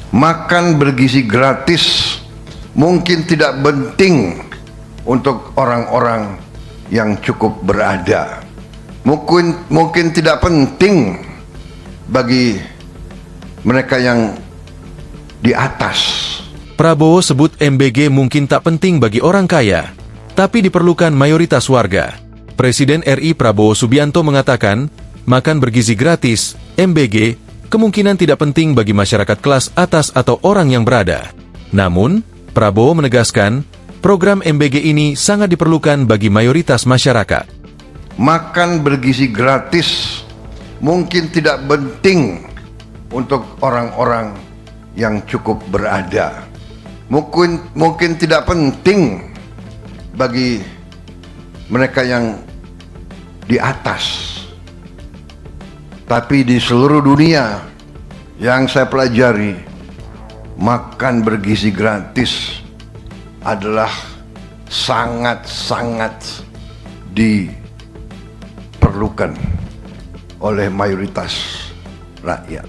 Makan bergizi gratis mungkin tidak penting untuk orang-orang yang cukup berada. Mungkin tidak penting bagi mereka yang di atas. Prabowo sebut MBG mungkin tak penting bagi orang kaya, tapi diperlukan mayoritas warga. Presiden RI Prabowo Subianto mengatakan, makan bergizi gratis, MBG, kemungkinan tidak penting bagi masyarakat kelas atas atau orang yang berada. Namun, Prabowo menegaskan, program MBG ini sangat diperlukan bagi mayoritas masyarakat. Makan bergizi gratis mungkin tidak penting untuk orang-orang yang cukup berada. Mungkin tidak penting bagi mereka yang di atas. Tapi di seluruh dunia yang saya pelajari, makan bergizi gratis adalah sangat-sangat diperlukan oleh mayoritas rakyat.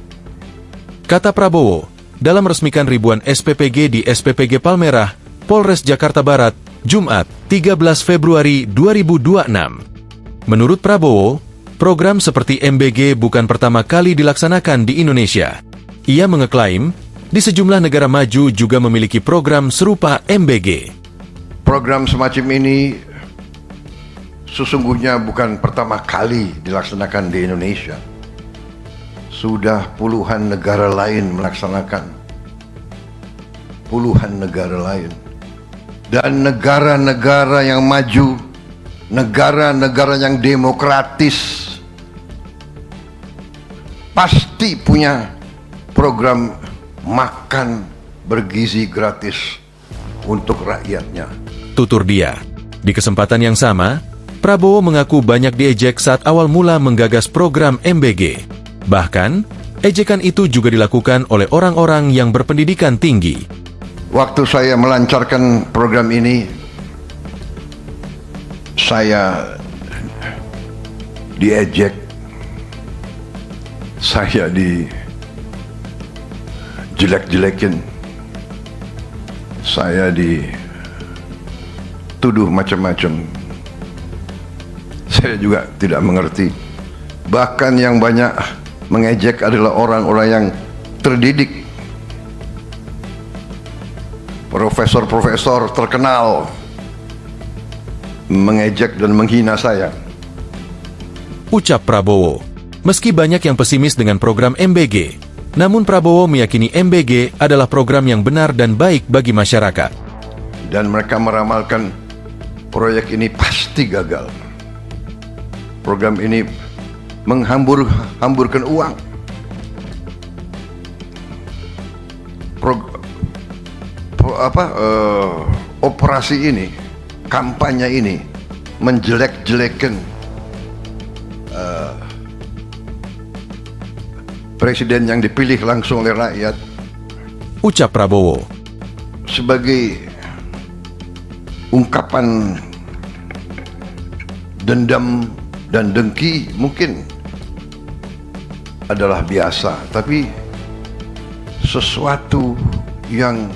Kata Prabowo, dalam resmikan ribuan SPPG di SPPG Palmerah, Polres Jakarta Barat, Jumat, 13 Februari 2026. Menurut Prabowo, program seperti MBG bukan pertama kali dilaksanakan di Indonesia. Ia mengeklaim, di sejumlah negara maju juga memiliki program serupa MBG. Program semacam ini sesungguhnya bukan pertama kali dilaksanakan di Indonesia. Sudah puluhan negara lain melaksanakan. Puluhan negara lain. Dan negara-negara yang maju, negara-negara yang demokratis, pasti punya program makan bergizi gratis untuk rakyatnya. Tutur dia. Di kesempatan yang sama, Prabowo mengaku banyak diejek saat awal mula menggagas program MBG. Bahkan, ejekan itu juga dilakukan oleh orang-orang yang berpendidikan tinggi. Waktu saya melancarkan program ini, saya diejek, saya dijelek-jelekin, saya dituduh macam-macam. Saya juga tidak mengerti. Bahkan yang banyak mengejek adalah orang-orang yang terdidik, profesor-profesor terkenal, mengejek dan menghina saya. Ucap Prabowo. Meski banyak yang pesimis dengan program MBG, namun Prabowo meyakini MBG adalah program yang benar dan baik bagi masyarakat. Dan mereka meramalkan proyek ini pasti gagal. Program ini menghamburkan uang. Operasi ini, kampanye ini menjelek-jelekan presiden yang dipilih langsung oleh rakyat. Ucap Prabowo. Sebagai ungkapan dendam dan dengki mungkin adalah biasa, tapi sesuatu yang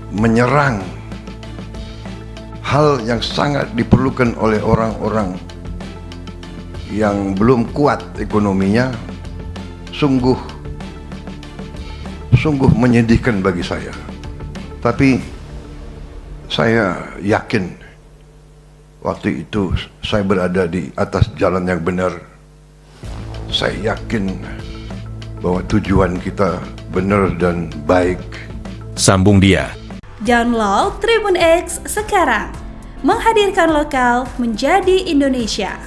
menyerang hal yang sangat diperlukan oleh orang-orang yang belum kuat ekonominya, sungguh menyedihkan bagi saya. Tapi saya yakin waktu itu saya berada di atas jalan yang benar. Saya yakin bahwa tujuan kita benar dan baik. Sambung dia. Download Tribun X sekarang, menghadirkan lokal menjadi Indonesia.